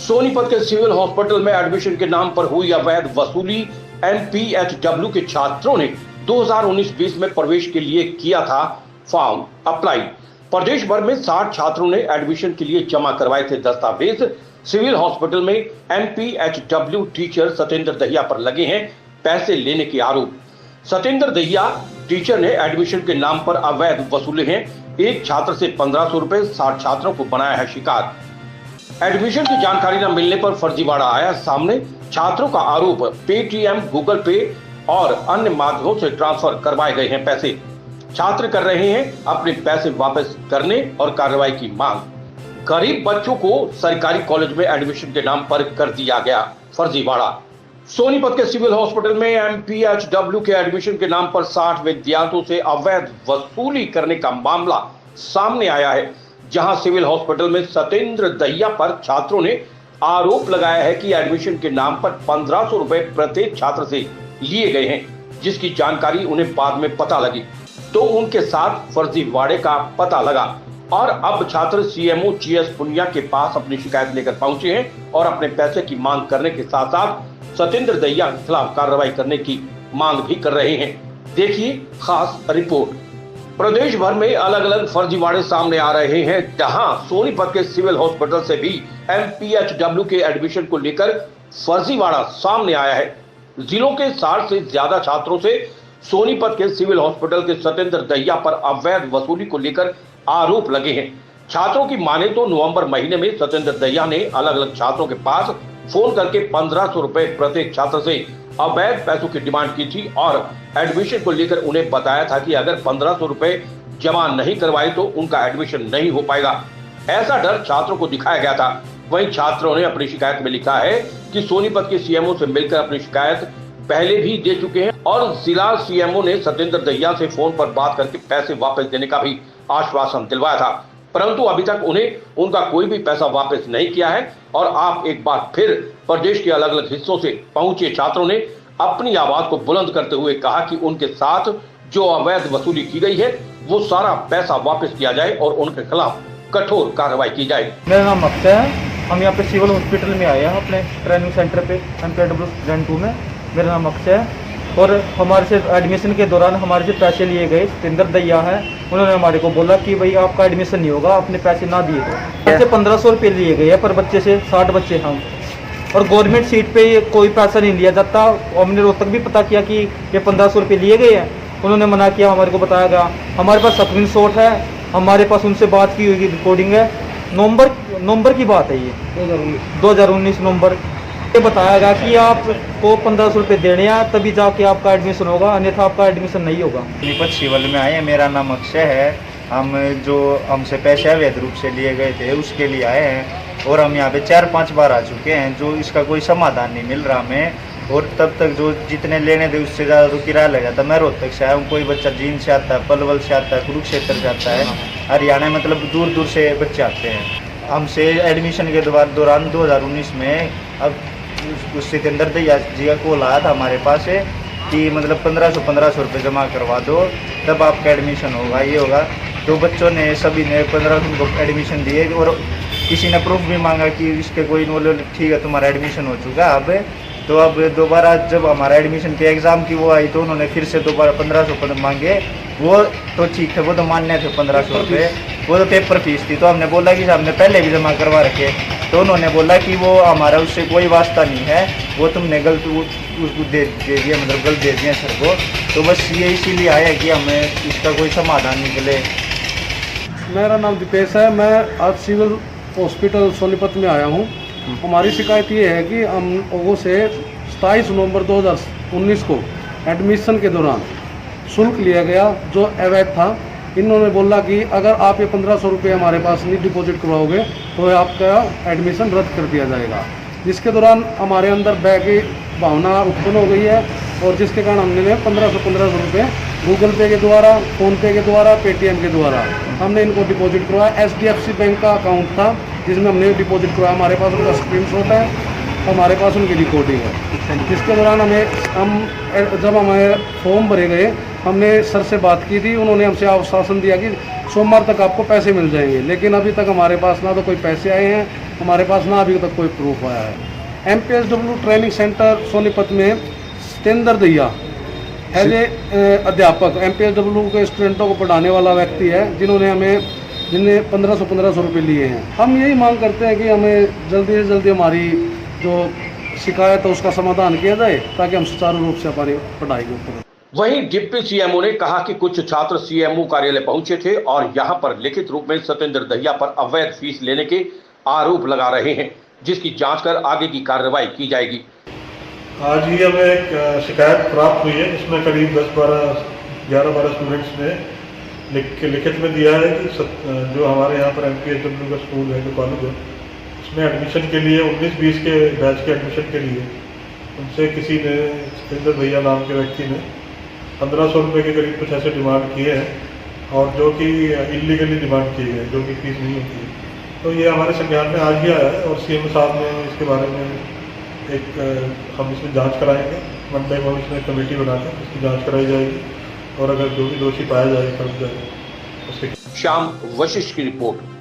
सोनीपत के civil hospital में admission के नाम पर हुई अवैध वसूली। एमपीएचडब्ल्यू के छात्रों ने 2019-20 में प्रवेश के लिए किया था फॉर्म अप्लाई। प्रदेश भर में 60 छात्रों ने एडमिशन के लिए जमा करवाए थे दस्तावेज। सिविल हॉस्पिटल में एमपीएचडब्ल्यू टीचर सतेंद्र दहिया पर लगे हैं पैसे लेने के आरोप। सतेंद्र दहिया टीचर ने एडमिशन के नाम पर अवैध वसूले हैं। एक छात्र से 1500 रुपए, 60 छात्रों को बनाया है शिकार। एडमिशन की जानकारी न मिलने पर फर्जीवाड़ा आया सामने। छात्रों का आरोप पेटीएम, गूगल पे और अन्य माध्यमों से ट्रांसफर करवाए गए हैं पैसे। छात्र कर रहे हैं अपने पैसे वापस करने और कार्रवाई की मांग। गरीब बच्चों को सरकारी कॉलेज में एडमिशन के नाम पर कर दिया गया फर्जीवाड़ा। सोनीपत के सिविल हॉस्पिटल में एमपीएचडब्ल्यू के एडमिशन के नाम पर 60 विद्यार्थियों से अवैध वसूली करने का मामला सामने आया है, जहां सिविल हॉस्पिटल में सतेंद्र दहिया पर छात्रों ने आरोप लगाया है कि एडमिशन के नाम पर 1500 रुपए प्रत्येक छात्र से लिए गए हैं, जिसकी जानकारी उन्हें बाद में पता लगी तो उनके साथ फर्जीवाड़े का पता लगा और अब छात्र सीएमओ जीएस पुनिया के पास अपनी शिकायत लेकर पहुंचे हैं और अपने पैसे की मांग करने के साथ साथ सतेंद्र दहिया के खिलाफ कार्रवाई करने की मांग भी कर रहे हैं। देखिए खास रिपोर्ट। प्रदेश भर में अलग अलग फर्जीवाड़े सामने आ रहे हैं, जहां सोनीपत के सिविल हॉस्पिटल से भी एमपीएचडब्ल्यू के एडमिशन को लेकर फर्जीवाड़ा सामने आया है। जिलों के 60 से ज्यादा छात्रों से सोनीपत के सिविल हॉस्पिटल के सतेंद्र दहिया पर अवैध वसूली को लेकर आरोप लगे हैं। छात्रों की माने तो नवंबर महीने में सतेंद्र दहिया ने अलग अलग छात्रों के पास फोन करके 1500 रुपए प्रत्येक छात्र से अवैध पैसों की डिमांड की थी और एडमिशन को लेकर उन्हें बताया था कि अगर 1500 रुपए जमा नहीं करवाए तो उनका एडमिशन नहीं हो पाएगा। ऐसा डर छात्रों को दिखाया गया था। वहीं छात्रों ने अपनी शिकायत में लिखा है कि सोनीपत के सीएमओ से मिलकर अपनी शिकायत पहले भी दे चुके हैं और जिला सीएमओ ने सतेंद्र दहिया से फोन पर बात करके पैसे वापस देने का भी आश्वासन दिलवाया था, परंतु अभी तक उन्हें उनका कोई भी पैसा वापस नहीं किया है। और आप एक बार फिर प्रदेश के अलग अलग हिस्सों से पहुंचे छात्रों ने अपनी आवाज को बुलंद करते हुए कहा कि उनके साथ जो अवैध वसूली की गई है वो सारा पैसा वापस किया जाए और उनके खिलाफ कठोर कार्रवाई की जाए। मेरा नाम अक्षय है। हम यहाँ पे सिविल हॉस्पिटल में आए हैं अपने ट्रेनिंग सेंटर पे एमपीएचडब्ल्यू जन 2 में। मेरा नाम अक्षय है और हमारे से एडमिशन के दौरान हमारे से पैसे लिए गए। सतेंद्र दहिया है, उन्होंने हमारे को बोला कि भाई आपका एडमिशन नहीं होगा, अपने पैसे ना दिए तो। ऐसे 1500 रुपये लिए गए हैं पर बच्चे से, 60 बच्चे हम, और गवर्नमेंट सीट पे कोई पैसा नहीं लिया जाता। हमने रोज तक भी पता किया कि ये 1500 रुपये लिए गए हैं, उन्होंने मना किया। हमारे को बताया गया, हमारे पास स्क्रीनशॉट है, हमारे पास उनसे बात की हुई रिकॉर्डिंग है। नवंबर की बात है, ये 2019 नवंबर। ये बताया गया कि आपको 1500 रुपये देने हैं तभी जाके आपका एडमिशन होगा, अन्यथा आपका एडमिशन नहीं होगा। सोनीपत सिविल में आए हैं। मेरा नाम अक्षय है। हम जो हमसे पैसे अवैध रूप से लिए गए थे उसके लिए आए हैं और हम यहाँ पे 4-5 बार आ चुके हैं, जो इसका कोई समाधान नहीं मिल रहा हमें। और तब तक जो जितने लेने थे उससे ज़्यादा तो किराया लग जाता। मैं रोहतक से आया हूँ, कोई बच्चा जींद से आता है, पलवल से आता है, कुरुक्षेत्र से आता है, हरियाणा, मतलब दूर दूर से बच्चे आते हैं। हमसे एडमिशन के दौरान 2019 में अब उस सतेंद्र दहिया जी का कॉल आया था हमारे पास से कि मतलब 1500 रुपये जमा करवा दो तब आपका एडमिशन होगा, ये होगा। तो बच्चों ने सभी ने 1500 को एडमिशन दिए और किसी ने प्रूफ भी मांगा कि इसके कोई नॉलेज, ठीक है तुम्हारा एडमिशन हो चुका है अब। तो अब दोबारा जब हमारा एडमिशन के एग्ज़ाम की वो आई तो उन्होंने फिर से दोबारा 1500 मांगे। वो तो ठीक थे, वो तो मान्य थे 1500 रुपये, वो तो पेपर फीस थी। तो हमने बोला कि हमने पहले भी जमा करवा रखे, तो उन्होंने बोला कि वो हमारा उससे कोई वास्ता नहीं है, वो तुमने गलत उसको दे दिया, मतलब गलत दे दिया सर को। तो बस ये इसीलिए आया कि हमें इसका कोई समाधान निकले। मेरा नाम दीपेश है। मैं आज सिविल हॉस्पिटल सोनीपत में आया हूँ। हमारी शिकायत ये है कि हम लोगों से 27 नवंबर 2019 को एडमिशन के दौरान शुल्क लिया गया जो अवैध था। इन्होंने बोला कि अगर आप ये 1500 रुपये हमारे पास नहीं डिपॉजिट करवाओगे तो आपका एडमिशन रद्द कर दिया जाएगा, जिसके दौरान हमारे अंदर भय की भावना उत्पन्न हो गई है और जिसके कारण हमने 1500 रुपये गूगल पे के द्वारा, फ़ोन पे के द्वारा, पेटीएम के द्वारा हमने इनको डिपॉजिट करवाया। HDFC बैंक का अकाउंट था जिसमें हमने डिपॉजिट करवाया। हमारे पास उनका स्क्रीनशॉट है, हमारे पास उनकी रिकॉर्डिंग है। जिसके दौरान जब हमारे फॉर्म भरे गए हमने सर से बात की थी, उन्होंने हमसे आश्वासन दिया कि सोमवार तक आपको पैसे मिल जाएंगे, लेकिन अभी तक हमारे पास ना तो कोई पैसे आए हैं, हमारे पास ना अभी तक कोई प्रूफ आया है। MPSW ट्रेनिंग सेंटर सोनीपत में सतेंद्र दैया एज ए अध्यापक MPSW के स्टूडेंटों को पढ़ाने वाला व्यक्ति है, जिन्हें 1500 रुपये लिए हैं। हम यही मांग करते हैं कि हमें जल्दी से जल्दी हमारी जो शिकायत है उसका समाधान किया जाए, ताकि हम सुचारू रूप से हमारी पढ़ाई के ऊपर। वहीं डिप्टी सीएमओ ने कहा कि कुछ छात्र सीएमओ कार्यालय पहुंचे थे और यहां पर लिखित रूप में सतेंद्र दहिया पर अवैध फीस लेने के आरोप लगा रहे हैं, जिसकी जांच कर आगे की कार्रवाई की जाएगी। आज ही हमें एक शिकायत प्राप्त हुई है, जिसमें करीब 11-12 स्टूडेंट्स ने लिखित में दिया है कि जो हमारे यहाँ पर MPSW का स्कूल है, जो कॉलेज है, उसमें एडमिशन के लिए 19-20 के बैच के एडमिशन के लिए उनसे किसी ने, सतेंद्र भैया नाम के व्यक्ति ने 1500 रुपये के करीब कुछ ऐसे डिमांड किए हैं, और जो कि इलीगली डिमांड किए गए, जो कि फीस नहीं होती है। तो ये हमारे संज्ञान में आज ही आया है और CM साहब ने इसके बारे में हम इसमें जांच कराएंगे। मंडे को इसमें कमेटी बनाकर इसकी जांच कराई जाएगी, और अगर जो भी दोषी पाया जाएगा उसके। श्याम वशिष्ठ की रिपोर्ट।